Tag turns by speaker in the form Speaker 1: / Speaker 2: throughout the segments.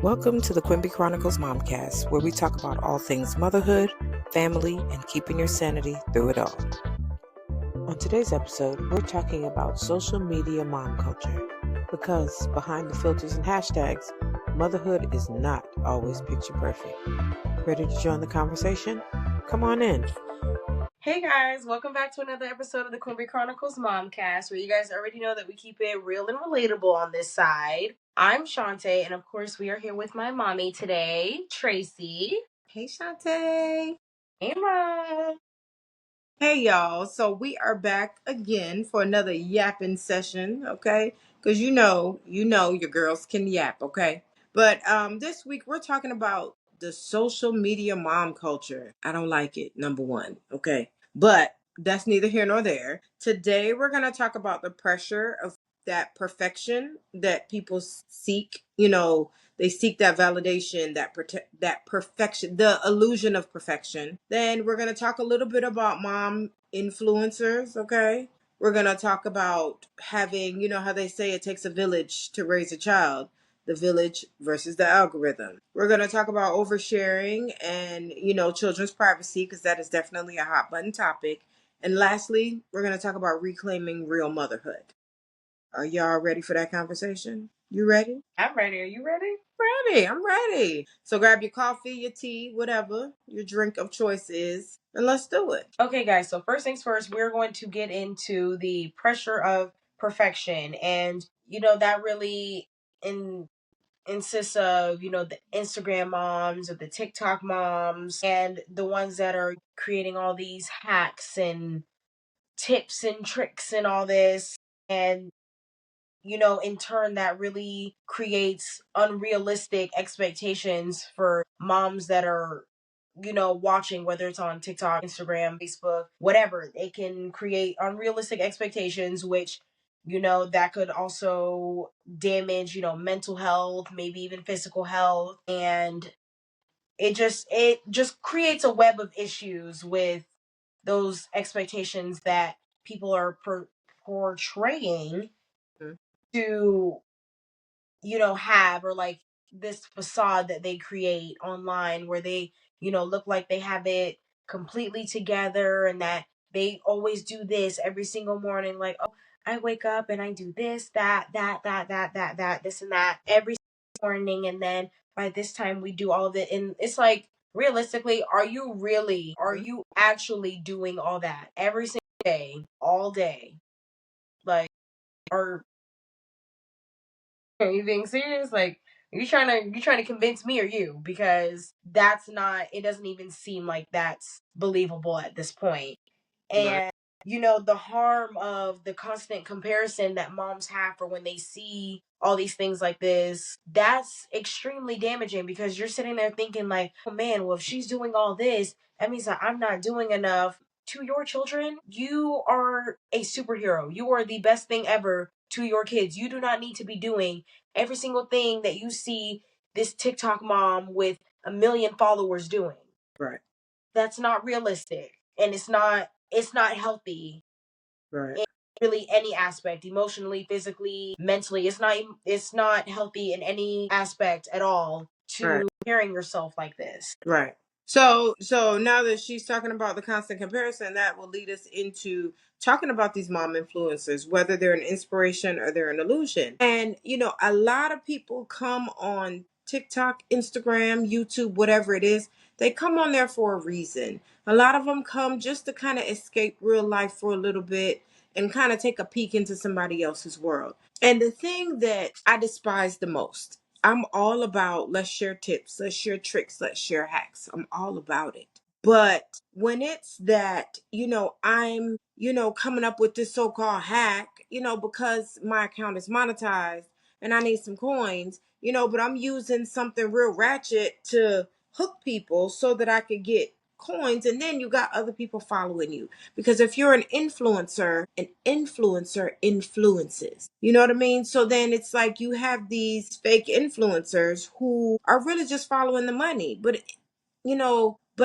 Speaker 1: Welcome to the Quimby Chronicles Momcast, where we talk about all things motherhood, family, and keeping your sanity through it all. On today's episode, we're talking about social media mom culture, because behind the filters and hashtags, motherhood is not always picture perfect. Ready to join the conversation? Come on in.
Speaker 2: Hey guys, welcome back to another episode of the Quimby Chronicles Momcast, where you guys already know that we keep it real and relatable on this side. I'm Shantae, and of course, we are here with my mommy today, Tracy.
Speaker 3: Hey, Shantae.
Speaker 2: Hey, Mom.
Speaker 3: Hey, y'all. So we are back again for another yapping session, okay? Because your girls can yap, okay? But this week we're talking about the social media mom culture. I don't like it, number one, okay? But that's neither here nor there. Today we're going to talk about the pressure of that perfection that people seek. They seek that validation, that perfection, the illusion of perfection. Then we're going to talk a little bit about mom influencers, okay? We're going to talk about having, how they say it takes a village to raise a child, the village versus the algorithm. We're going to talk about oversharing and, children's privacy, because that is definitely a hot button topic. And lastly, we're going to talk about reclaiming real motherhood. Are y'all ready for that conversation? You ready?
Speaker 2: I'm ready. Are you ready?
Speaker 3: I'm ready. So grab your coffee, your tea, whatever your drink of choice is, and let's do it.
Speaker 2: Okay, guys, so first things first, we're going to get into the pressure of perfection. And, that really insists of, the Instagram moms or the TikTok moms and the ones that are creating all these hacks and tips and tricks and all this. And, in turn, that really creates unrealistic expectations for moms that are, watching, whether it's on TikTok, Instagram, Facebook, whatever. It can create unrealistic expectations, which, that could also damage, mental health, maybe even physical health. And it just creates a web of issues with those expectations that people are portraying
Speaker 3: Mhm.
Speaker 2: to, have, or like this facade that they create online where they, look like they have it completely together and that they always do this every single morning. Like, oh, I wake up and I do this, that, this and that every morning. And then by this time we do all of it. And it's like, realistically, are you actually doing all that every single day, all day? Like, are are you being serious? Like, you trying to convince me or you? Because that's not. It doesn't even seem like that's believable at this point.
Speaker 3: Right.
Speaker 2: And the harm of the constant comparison that moms have for when they see all these things like this, that's extremely damaging, because you're sitting there thinking like, oh man, well if she's doing all this, that means that I'm not doing enough. To your children, you are a superhero. You are the best thing ever to your kids. You do not need to be doing every single thing that you see this TikTok mom with a million followers doing.
Speaker 3: Right.
Speaker 2: That's not realistic, and it's not healthy
Speaker 3: Right.
Speaker 2: in really any aspect, emotionally, physically, mentally. It's not healthy in any aspect at all
Speaker 3: Right.
Speaker 2: to carrying yourself like this.
Speaker 3: Right. So now that she's talking about the constant comparison, that will lead us into talking about these mom influencers, whether they're an inspiration or they're an illusion. And a lot of people come on TikTok, Instagram, YouTube, whatever it is. They come on there for a reason. A lot of them come just to kind of escape real life for a little bit and kind of take a peek into somebody else's world. And the thing that I despise the most, I'm all about let's share tips, let's share tricks, let's share hacks. I'm all about it. But when it's that, I'm, coming up with this so called hack, because my account is monetized and I need some coins, but I'm using something real ratchet to hook people so that I could get coins. And then you got other people following you. Because if you're an influencer influences. You know what I mean? So then it's like you have these fake influencers who are really just following the money. But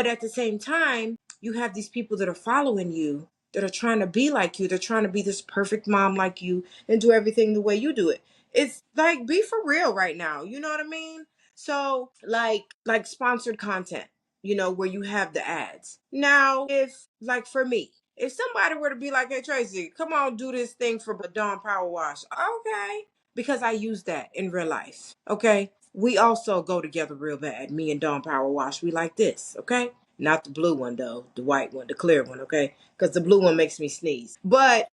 Speaker 3: at the same time, you have these people that are following you that are trying to be like you. They're trying to be this perfect mom like you and do everything the way you do it. It's like, be for real right now. You know what I mean? So like sponsored content, where you have the ads. Now, if like for me, if somebody were to be like, "Hey Tracy, come on, do this thing for Dawn Power Wash," okay, because I use that in real life. Okay, we also go together real bad. Me and Dawn Power Wash, we like this. Okay, not the blue one though, the white one, the clear one. Okay, because the blue one makes me sneeze. But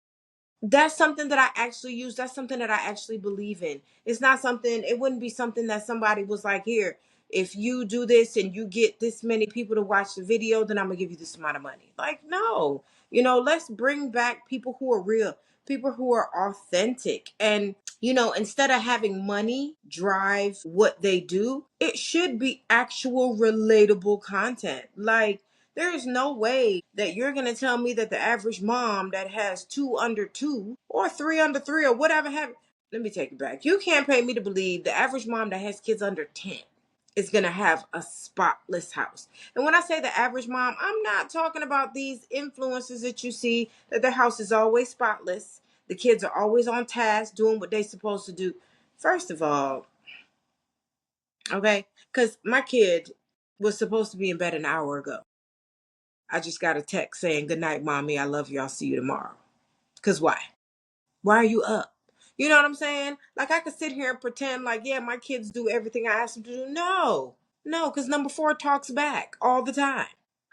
Speaker 3: that's something that I actually use. That's something that I actually believe in. It's not something, it wouldn't be something that somebody was like, "Here, if you do this and you get this many people to watch the video, then I'm going to give you this amount of money." Like, no, let's bring back people who are real, people who are authentic. And, instead of having money drive what they do, it should be actual relatable content. Like, there is no way that you're going to tell me that the average mom that has two under two or three under three or whatever let me take it back. You can't pay me to believe the average mom that has kids under 10 is going to have a spotless house. And when I say the average mom, I'm not talking about these influencers that you see that their house is always spotless. The kids are always on task doing what they're supposed to do. First of all, okay, because my kid was supposed to be in bed an hour ago. I just got a text saying, "Good night, mommy. I love you. I'll see you tomorrow." Because why? Why are you up? You know what I'm saying? Like, I could sit here and pretend like, yeah, my kids do everything I ask them to do. No, no, because number four talks back all the time.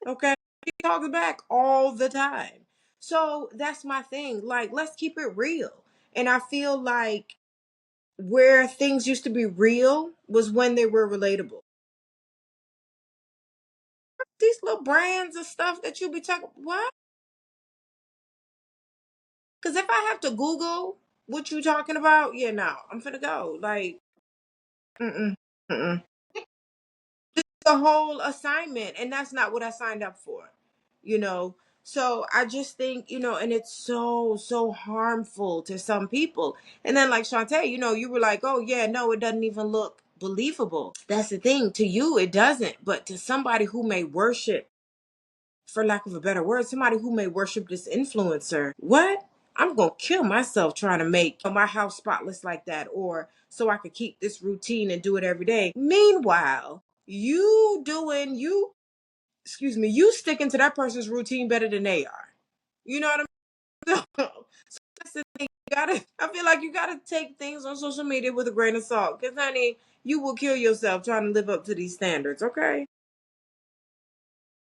Speaker 3: Okay? He talks back all the time. So that's my thing. Like, let's keep it real. And I feel like where things used to be real was when they were relatable. These little brands and stuff that you be talking, what? Because if I have to Google what you talking about, yeah, no, I'm finna go. Like, mm-mm, mm-mm. The whole assignment, and that's not what I signed up for, you know. So I just think, and it's so harmful to some people. And then, like Shantae, you were like, "Oh yeah, no, it doesn't even look believable." That's the thing. To you, it doesn't, but to somebody who may worship, for lack of a better word, somebody who may worship this influencer, what? I'm going to kill myself trying to make my house spotless like that, or so I could keep this routine and do it every day. Meanwhile, you sticking to that person's routine better than they are. You know what I mean? So that's the thing. I feel like you gotta take things on social media with a grain of salt. Because, honey, you will kill yourself trying to live up to these standards, okay?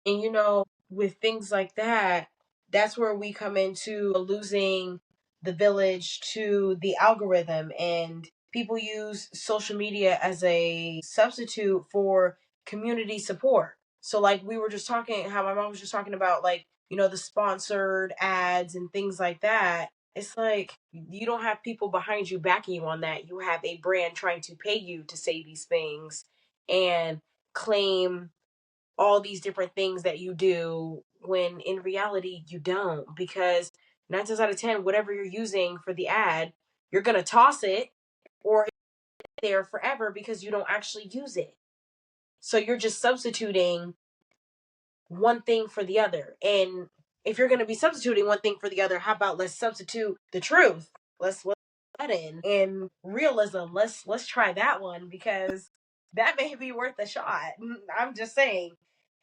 Speaker 2: And with things like that, that's where we come into losing the village to the algorithm. And people use social media as a substitute for community support. So, like, we were just talking, how my mom was just talking about, like, the sponsored ads and things like that. It's like you don't have people behind you backing you on that. You have a brand trying to pay you to say these things and claim all these different things that you do when in reality you don't, because 9 times out of 10 whatever you're using for the ad, you're going to toss it or it's there forever because you don't actually use it. So you're just substituting one thing for the other. And if you're going to be substituting one thing for the other, how about let's substitute the truth? Let's that in and realism. Let's try that one, because that may be worth a shot. I'm just saying.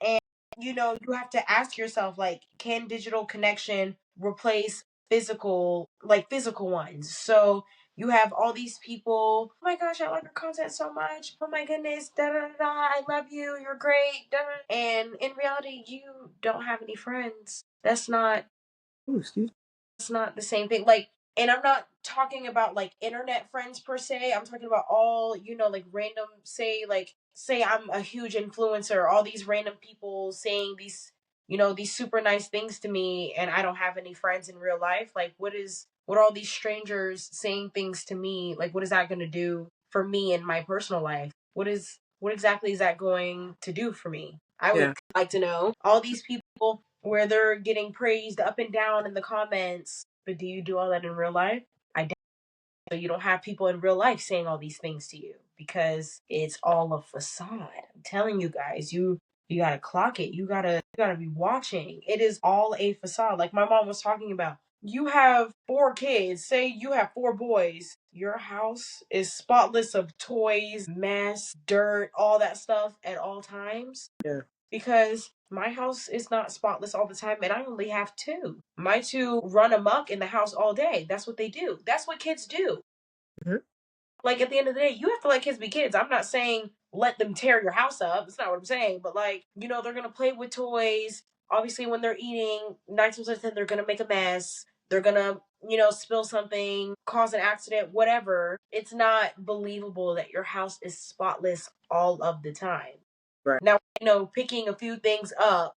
Speaker 2: And you have to ask yourself, like, can digital connection replace physical ones? So you have all these people, "Oh my gosh, I love your content so much. Oh my goodness, da da da, I love you, you're great, da, da." And in reality, you don't have any friends.
Speaker 3: Ooh, excuse
Speaker 2: That's not the same thing. Like, and I'm not talking about like internet friends per se. I'm talking about all, like random, say I'm a huge influencer, all these random people saying these super nice things to me, and I don't have any friends in real life. Like, what are all these strangers saying things to me? Like, what is that going to do for me in my personal life? What exactly is that going to do for me? I would
Speaker 3: Yeah.
Speaker 2: like to know. All these people where they're getting praised up and down in the comments, but do you do all that in real life? I don't. So you don't have people in real life saying all these things to you because it's all a facade. I'm telling you guys, you gotta clock it. You gotta be watching. It is all a facade. Like my mom was talking about, you have 4 kids, say you have 4 boys, your house is spotless of toys, mess, dirt, all that stuff at all times.
Speaker 3: Yeah.
Speaker 2: Because my house is not spotless all the time, and I only have two. My two run amok in the house all day. That's what they do. That's what kids do.
Speaker 3: Hmm.
Speaker 2: Like, at the end of the day, you have to let kids be kids. I'm not saying let them tear your house up. That's not what I'm saying. But, like, they're gonna play with toys. Obviously, when they're eating, 9 times out of 10, they're gonna make a mess. They're gonna, spill something, cause an accident, whatever. It's not believable that your house is spotless all of the time.
Speaker 3: Right.
Speaker 2: Now, picking a few things up,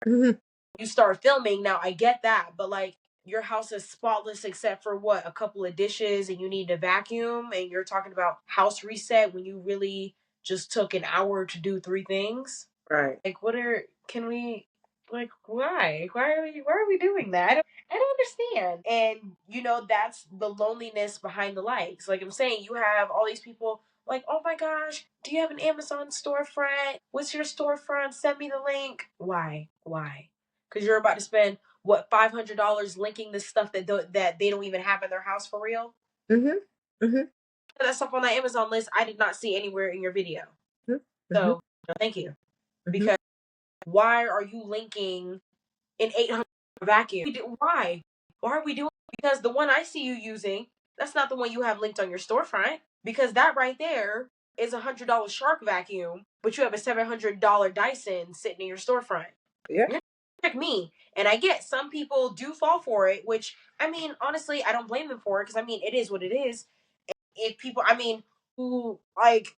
Speaker 3: Hmm.
Speaker 2: you start filming. Now, I get that, but, like, your house is spotless except for what, a couple of dishes, and you need to vacuum, and you're talking about house reset when you really just took an hour to do 3 things.
Speaker 3: Right.
Speaker 2: Like, can we, like, why are we doing that? I don't understand. And that's the loneliness behind the likes. Like I'm saying, you have all these people like, oh my gosh, do you have an Amazon storefront? What's your storefront? Send me the link. Why? Because you're about to spend what, $500 linking this stuff that they don't even have in their house for real.
Speaker 3: Hmm. Hmm.
Speaker 2: That stuff on that Amazon list, I did not see anywhere in your video.
Speaker 3: Hmm.
Speaker 2: So no, thank you. Because why are you linking an 800 vacuum? Why? Why are we doing it? Because the one I see you using, that's not the one you have linked on your storefront. Because that right there is $100 Shark vacuum, but you have a $700 Dyson sitting in your storefront.
Speaker 3: Yeah.
Speaker 2: You're like me. And I get some people do fall for it, which, I mean, honestly, I don't blame them for it, because, I mean, it is what it is. If people, I mean, who, like,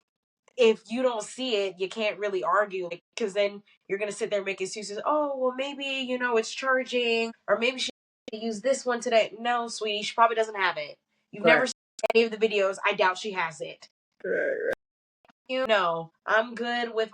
Speaker 2: if you don't see it, you can't really argue, because then you're gonna sit there and make excuses. Oh, well, maybe it's charging, or maybe she use this one today. No, sweetie, she probably doesn't have it. You've never
Speaker 3: Right.
Speaker 2: seen any of the videos. I doubt she has it.
Speaker 3: Right.
Speaker 2: I'm good with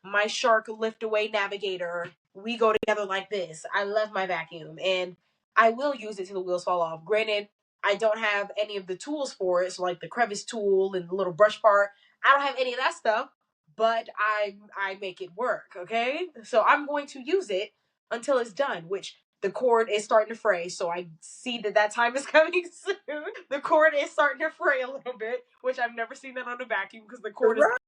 Speaker 2: my Shark lift away navigator. We go together like this. I love my vacuum, and I will use it till the wheels fall off. Granted, I don't have any of the tools for it, so like the crevice tool and the little brush part. I don't have any of that stuff, but I make it work. Okay, so I'm going to use it until it's done, which the cord is starting to fray, so I see that time is coming soon. The cord is starting to fray a little bit, which I've never seen that on a vacuum, because the cord is
Speaker 3: Right.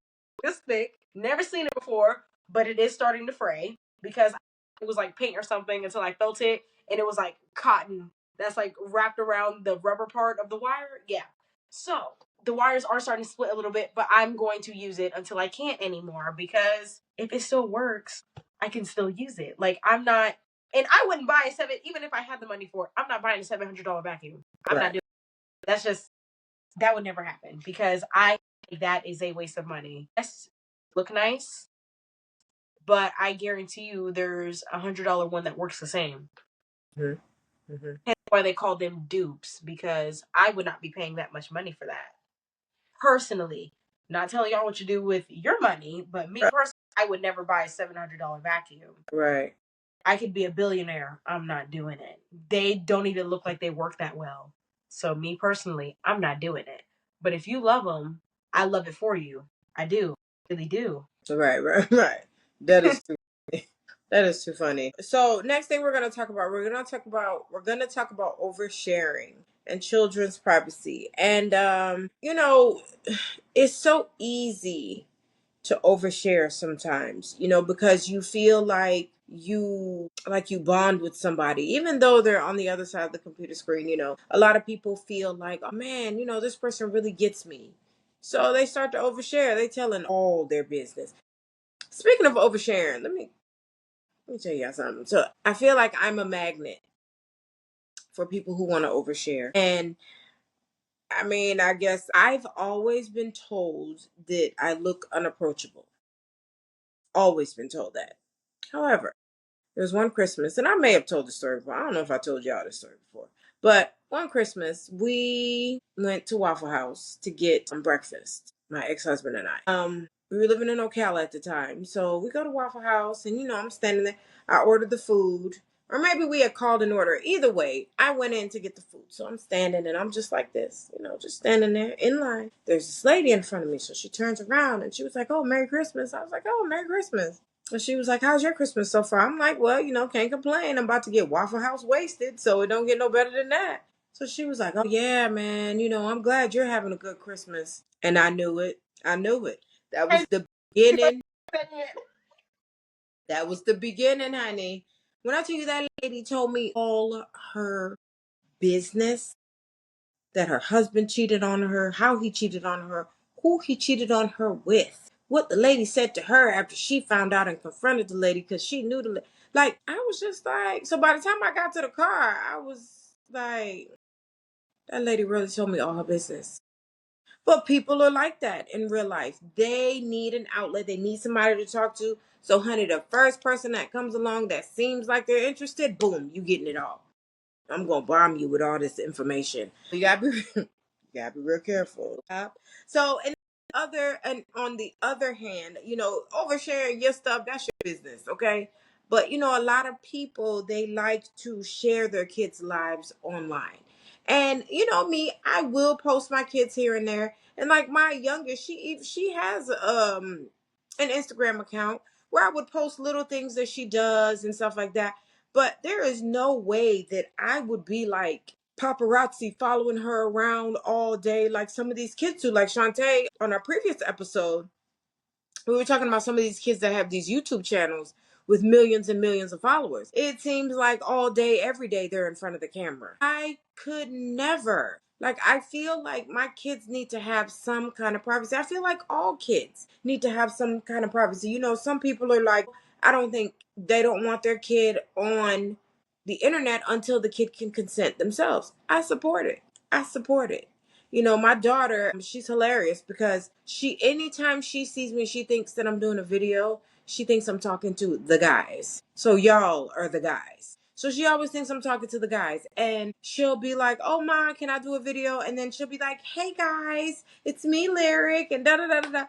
Speaker 2: this thick. Never seen it before, but it is starting to fray, because it was like paint or something until I felt it, and it was like cotton that's like wrapped around the rubber part of the wire. Yeah. So the wires are starting to split a little bit, but I'm going to use it until I can't anymore, because if it still works, I can still use it. Like, I'm not, and I wouldn't buy even if I had the money for it. I'm not buying a $700 vacuum. I'm not doing. That's just, that would never happen, because I think that is a waste of money. Yes, look nice, but I guarantee you there's $100 one that works the same.
Speaker 3: Mm-hmm. Mm-hmm.
Speaker 2: That's why they call them dupes, because I would not be paying that much money for that. Personally, not telling y'all what to do with your money, but me
Speaker 3: Right.
Speaker 2: personally, I would never buy a $700 vacuum.
Speaker 3: Right.
Speaker 2: I could be a billionaire. I'm not doing it. They don't even look like they work that well. So me personally, I'm not doing it. But if you love them, I love it for you. I do. I really do.
Speaker 3: Right. Right. Right. That is too funny. That is too funny. So next thing we're gonna talk about oversharing and children's privacy. And it's so easy to overshare sometimes, because you feel like you bond with somebody, even though they're on the other side of the computer screen. A lot of people feel like, oh man, this person really gets me. So they start to overshare. They telling all their business. Speaking of oversharing, let me tell y'all something. So I feel like I'm a magnet for people who want to overshare. And I mean, I guess I've always been told that I look unapproachable. Always been told that. However, there was one Christmas, and I may have told the story before. I don't know if I told y'all this story before. But one Christmas, we went to Waffle House to get some breakfast, my ex-husband and I. We were living in Ocala at the time. So we go to Waffle House, and I'm standing there. I ordered the food. Or maybe we had called an order. Either way, I went in to get the food. So I'm standing, and I'm just like this, just standing there in line. There's this lady in front of me. So she turns around, and she was like, oh, Merry Christmas. I was like, oh, Merry Christmas. And she was like, "How's your Christmas so far?" I'm like, "Well, can't complain. I'm about to get Waffle House wasted, so it don't get no better than that." So she was like, "Oh yeah, man. I'm glad you're having a good Christmas." And I knew it. I knew it. That was the beginning. That was the beginning, honey. When I tell you that lady told me all her business, that her husband cheated on her, how he cheated on her, who he cheated on her with, what the lady said to her after she found out and confronted the lady because she knew like, I was just like, so by the time I got to the car, I was like, that lady really told me all her business. But people are like that in real life. They need an outlet. They need somebody to talk to. So, honey, the first person that comes along that seems like they're interested, boom, you getting it all. I'm gonna bomb you with all this information. You gotta be, you gotta be real careful. So, and on the other hand, oversharing your stuff, that's your business, okay? But a lot of people, they like to share their kids' lives online. And me, I will post my kids here and there. And like my youngest, she has an Instagram account where I would post little things that she does and stuff like that. But there is no way that I would be like paparazzi following her around all day like some of these kids do. Like Shantae, on our previous episode, we were talking about some of these kids that have these YouTube channels with millions and millions of followers. It seems like all day, every day, they're in front of the camera. I could never. Like, I feel like my kids need to have some kind of privacy. I feel like all kids need to have some kind of privacy. Some people are like, I don't think they don't want their kid on the internet until the kid can consent themselves. I support it. I support it. My daughter, she's hilarious because anytime she sees me, she thinks that I'm doing a video. She thinks I'm talking to the guys. So y'all are the guys. So she always thinks I'm talking to the guys. And she'll be like, "Oh, Ma, can I do a video?" And then she'll be like, "Hey, guys, it's me, Lyric," and da da da da da.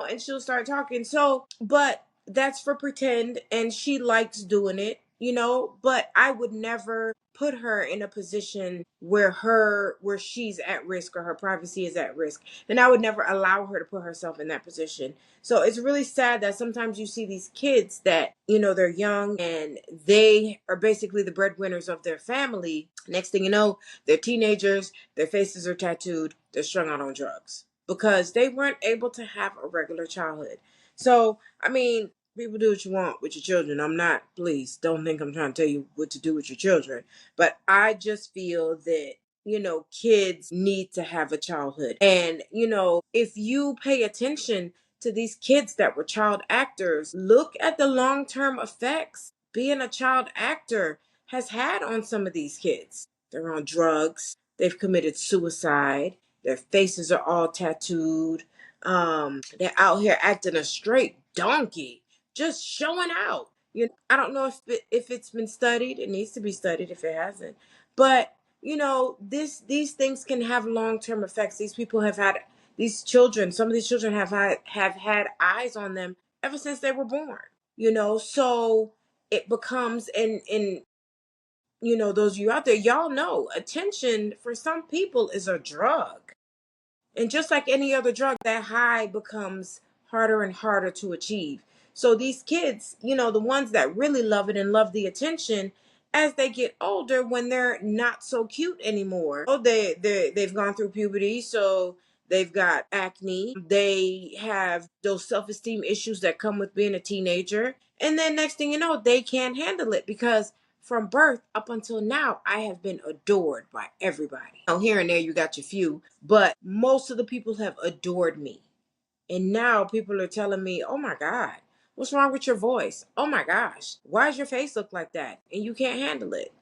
Speaker 3: And she'll start talking. So, but that's for pretend, and she likes doing it, but I would never put her in a position where she's at risk or her privacy is at risk, and I would never allow her to put herself in that position. So it's really sad that sometimes you see these kids that they're young and they are basically the breadwinners of their family. Next thing you know, they're teenagers, their faces are tattooed, they're strung out on drugs because they weren't able to have a regular childhood. So I mean, people do what you want with your children. I'm not, please don't think I'm trying to tell you what to do with your children. But I just feel that, kids need to have a childhood. And, if you pay attention to these kids that were child actors, look at the long term effects being a child actor has had on some of these kids. They're on drugs, they've committed suicide, their faces are all tattooed. They're out here acting a straight donkey, just showing out. I don't know if it's been studied. It needs to be studied if it hasn't. But these things can have long-term effects. These people have had these children. Some of these children have had eyes on them ever since they were born. So it becomes in those of you out there, y'all know attention for some people is a drug. And just like any other drug, that high becomes harder and harder to achieve. So these kids, the ones that really love it and love the attention, as they get older, when they're not so cute anymore, they've gone through puberty, so they've got acne, they have those self-esteem issues that come with being a teenager, and then next thing you know, they can't handle it because from birth up until now, I have been adored by everybody. Here and there, you got your few, but most of the people have adored me. And now people are telling me, "Oh my God, what's wrong with your voice? Oh my gosh, why does your face look like that?" And you can't handle it.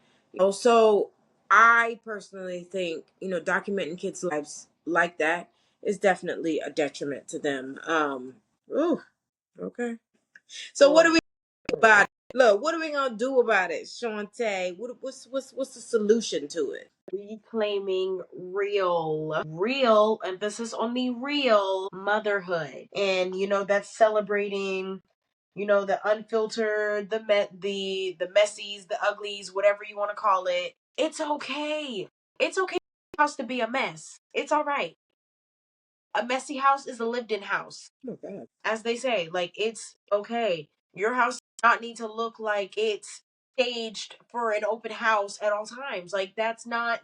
Speaker 3: So I personally think, documenting kids' lives like that is definitely a detriment to them. Ooh, okay. So what do we do about it? Look, what are we gonna do about it, Shantae? What's the solution to it?
Speaker 2: Reclaiming real emphasis on the real motherhood, and that's celebrating the unfiltered, the messies, the uglies, whatever you want to call it. It's okay. It's okay for a house to be a mess. It's all right. A messy house is a lived in house.
Speaker 3: Oh my God.
Speaker 2: As they say, like, it's okay. Your house does not need to look like it's staged for an open house at all times. Like that's not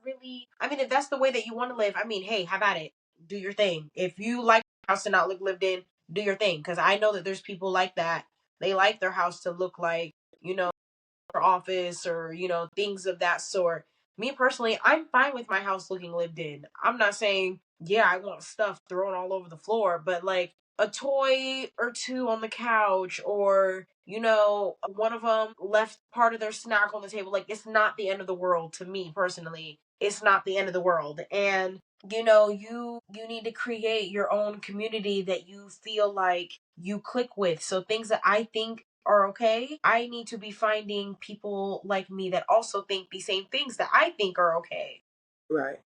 Speaker 2: really, I mean, if that's the way that you want to live, I mean, hey, have at it. Do your thing. If you like your house to not look lived in, do your thing. Because I know that there's people like that. They like their house to look like, their office or, things of that sort. Me personally, I'm fine with my house looking lived in. I'm not saying, yeah, I want stuff thrown all over the floor, but like a toy or two on the couch, or, one of them left part of their snack on the table. Like, it's not the end of the world to me personally. It's not the end of the world. And you need to create your own community that you feel like you click with. So things that I think are okay, I need to be finding people like me that also think the same things that I think are okay.
Speaker 3: Right.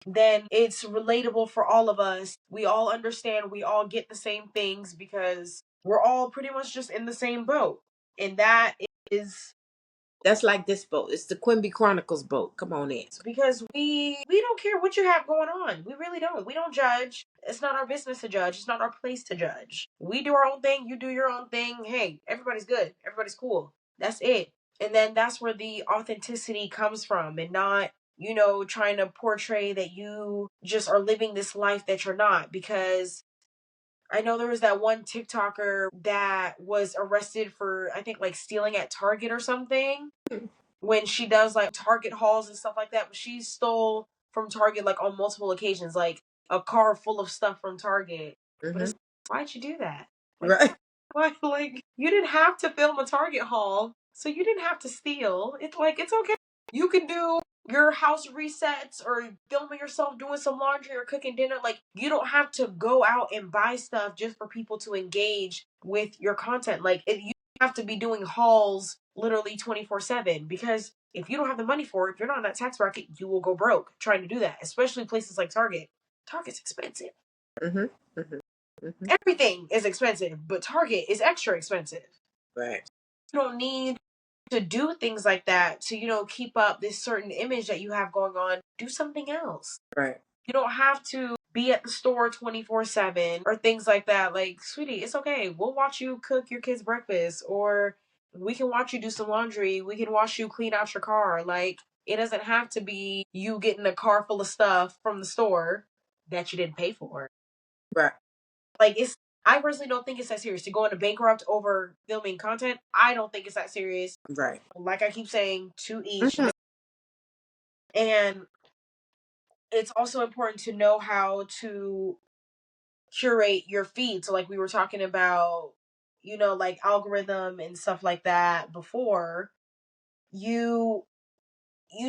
Speaker 2: Then it's relatable for all of us. We all understand, we all get the same things because we're all pretty much just in the same boat. And that is
Speaker 3: That's like this boat. It's the Quimby Chronicles boat. Come on in.
Speaker 2: because we don't care what you have going on. We really don't. We don't judge. It's not our business to judge. It's not our place to judge. We do our own thing, you do your own thing. Hey, everybody's good. Everybody's cool. That's it. And then that's where the authenticity comes from, and not, trying to portray that you just are living this life that you're not. Because I know there was that one TikToker that was arrested for, I think, like stealing at Target or something, when she does like Target hauls and stuff like that. But she stole from Target like on multiple occasions, like a car full of stuff from Target. But it's, why'd you do that? Like,
Speaker 3: Right.
Speaker 2: why? Like, you didn't have to film a Target haul, so you didn't have to steal. It's like, it's okay. You can do your house resets or filming yourself doing some laundry or cooking dinner. Like, you don't have to go out and buy stuff just for people to engage with your content. Like, you have to be doing hauls literally 24/7, because if you don't have the money for it, if you're not in that tax bracket, you will go broke trying to do that, especially places like Target. Target's expensive.
Speaker 3: Mm-hmm. Mm-hmm. Mm-hmm.
Speaker 2: Everything is expensive, but Target is extra expensive.
Speaker 3: Right.
Speaker 2: You don't need to do things like that to, keep up this certain image that you have going on. Do something else.
Speaker 3: Right.
Speaker 2: You don't have to be at the store 24/7 or things like that. Like, sweetie, it's okay. We'll watch you cook your kids breakfast, or we can watch you do some laundry. We can watch you clean out your car. Like, it doesn't have to be you getting a car full of stuff from the store that you didn't pay for.
Speaker 3: Right.
Speaker 2: Like, I personally don't think it's that serious to go into bankrupt over filming content. I don't think it's that serious.
Speaker 3: Right.
Speaker 2: Like I keep saying, to each. And it's also important to know how to curate your feed. So like we were talking about, like algorithm and stuff like that before, you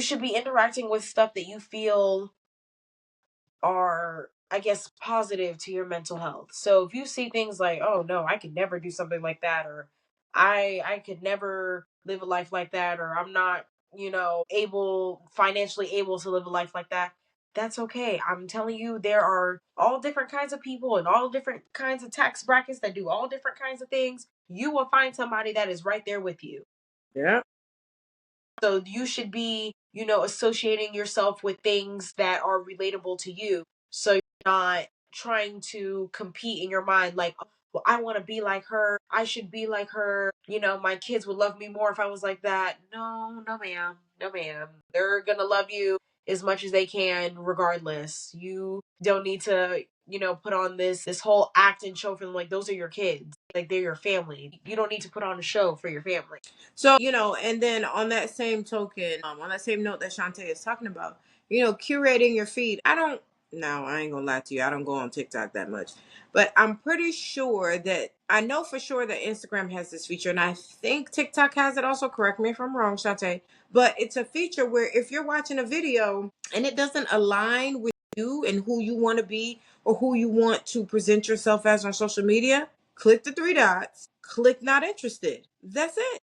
Speaker 2: should be interacting with stuff that you feel are, I guess, positive to your mental health. So if you see things like, oh no, I could never do something like that, or I could never live a life like that, or I'm not, financially able to live a life like that, that's okay. I'm telling you, there are all different kinds of people and all different kinds of tax brackets that do all different kinds of things. You will find somebody that is right there with you.
Speaker 3: Yeah.
Speaker 2: So you should be, associating yourself with things that are relatable to you. So you're not trying to compete in your mind, like, "Oh, well, I want to be like her. I should be like her. My kids would love me more if I was like that." No, no, ma'am. No, ma'am. They're going to love you as much as they can, regardless. You don't need to, put on this whole act and show for them. Like, those are your kids. Like, they're your family. You don't need to put on a show for your family.
Speaker 3: So, and then on that same token, on that same note that Shantae is talking about, curating your feed. I ain't gonna lie to you. I don't go on TikTok that much, but I'm pretty sure that I know for sure that Instagram has this feature, and I think TikTok has it also. Correct me if I'm wrong, Shantae, but it's a feature where if you're watching a video and it doesn't align with you and who you want to be or who you want to present yourself as on social media, click the three dots, click not interested. That's it.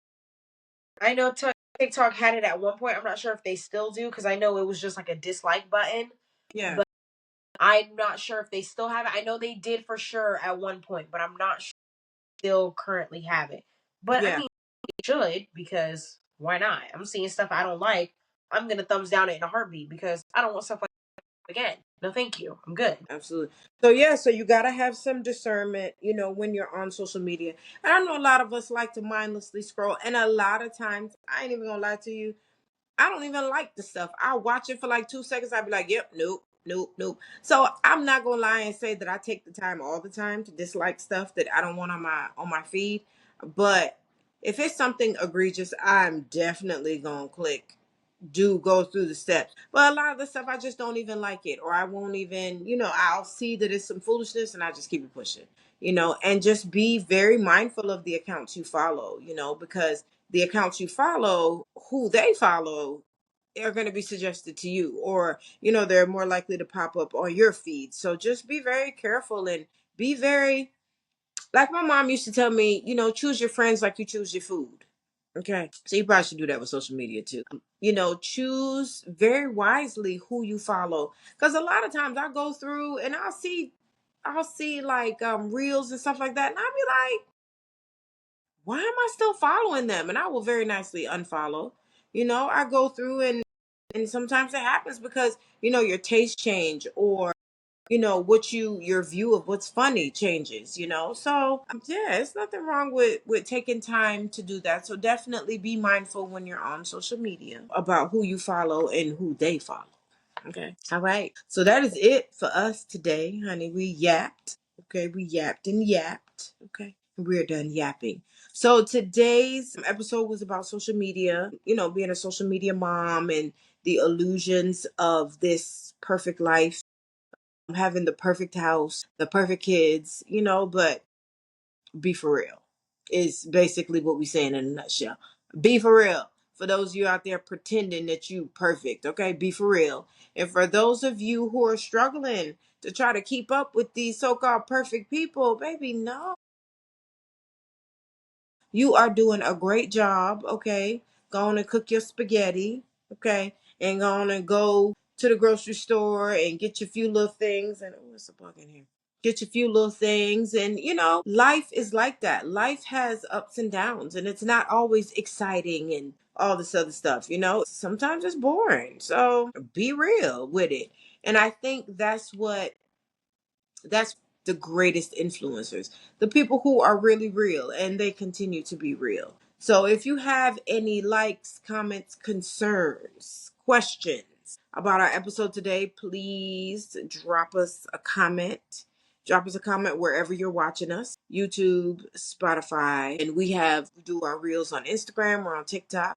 Speaker 2: I know TikTok had it at one point. I'm not sure if they still do, because I know it was just like a dislike button.
Speaker 3: Yeah.
Speaker 2: But I'm not sure if they still have it. I know they did for sure at one point, but I'm not sure if they still currently have it. But
Speaker 3: Yeah.
Speaker 2: I mean, they should, because why not? I'm seeing stuff I don't like. I'm going to thumbs down it in a heartbeat, because I don't want stuff like that again. No, thank you. I'm good.
Speaker 3: Absolutely. So yeah, so you gotta have some discernment, when you're on social media. And I know a lot of us like to mindlessly scroll, and a lot of times, I ain't even gonna lie to you, I don't even like the stuff. I'll watch it for like 2 seconds. I'll be like, yep, nope, nope, nope. So I'm not gonna lie and say that I take the time all the time to dislike stuff that I don't want on my feed. But if it's something egregious, I'm definitely gonna click do go through the steps. But a lot of the stuff I just don't even like it, or I won't even, I'll see that it's some foolishness and I just keep it pushing, and just be very mindful of the accounts you follow, because the accounts you follow, who they follow, are going to be suggested to you, or, they're more likely to pop up on your feed. So just be very careful and be very, like my mom used to tell me, choose your friends like you choose your food. Okay. So you probably should do that with social media too. Choose very wisely who you follow. Because a lot of times I go through and I'll see like reels and stuff like that. And I'll be like, why am I still following them? And I will very nicely unfollow. I go through and sometimes it happens because, your taste change, or your view of what's funny changes, so yeah, it's nothing wrong with taking time to do that. So definitely be mindful when you're on social media about who you follow and who they follow. Okay. All right, so that is it for us today, honey. We yapped. Okay, we yapped and yapped. Okay, we're done yapping. So today's episode was about social media, being a social media mom and the illusions of this perfect life, having the perfect house, the perfect kids, but be for real is basically what we saying in a nutshell. Be for real. For those of you out there pretending that you perfect, okay, be for real. And for those of you who are struggling to try to keep up with these so-called perfect people, baby, no. You are doing a great job, okay? Go on and cook your spaghetti, okay? And go on and go to the grocery store and get your few little things. And oh, what's the bug in here? Get your few little things. And, life is like that. Life has ups and downs, and it's not always exciting and all this other stuff, Sometimes it's boring. So be real with it. And I think that's the greatest influencers, the people who are really real and they continue to be real. So if you have any likes, comments, concerns, questions about our episode today, please drop us a comment wherever you're watching us: YouTube, Spotify, and we do our reels on Instagram or on TikTok.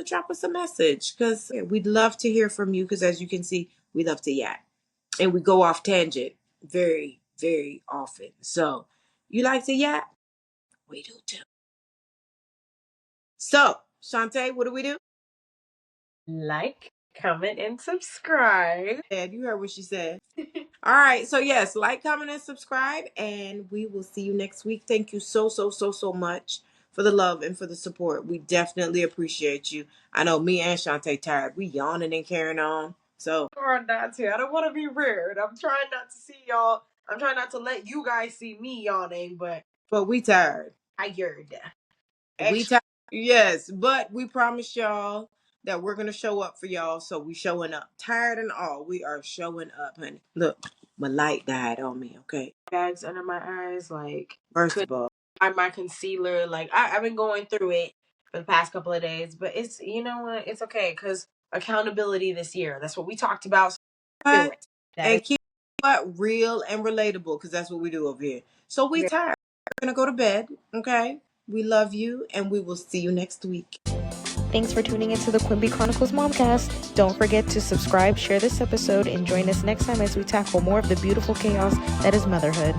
Speaker 3: Drop us a message, because we'd love to hear from you, because as you can see, we love to yak and we go off tangent very, very often. So, you like to yap? We do too. So, Shantae, what do we do?
Speaker 2: Like, comment, and subscribe.
Speaker 3: Dad, you heard what she said. All right. So, yes, like, comment, and subscribe, and we will see you next week. Thank you so, so, so, so much for the love and for the support. We definitely appreciate you. I know me and Shantae tired. We yawning and carrying on. So,
Speaker 2: Trying not to. I don't want to be rude. I'm trying not to see y'all. I'm trying not to let you guys see me yawning, but
Speaker 3: we tired.
Speaker 2: I heard.
Speaker 3: We tired. Yes, but we promise y'all that we're gonna show up for y'all. So we showing up, tired and all. We are showing up, honey. Look, my light died on me. Okay.
Speaker 2: Bags under my eyes, like
Speaker 3: First of all,
Speaker 2: my concealer. Like I've been going through it for the past couple of days, but it's, you know what, it's okay, because accountability this year. That's what we talked about. So do it.
Speaker 3: and keep what real and relatable, because that's what we do over here. So we tired. We're gonna go to bed. Okay. We love you, and we will see you next week.
Speaker 1: Thanks for tuning into the Quimby Chronicles Momcast. Don't forget to subscribe, share this episode, and join us next time as we tackle more of the beautiful chaos that is motherhood.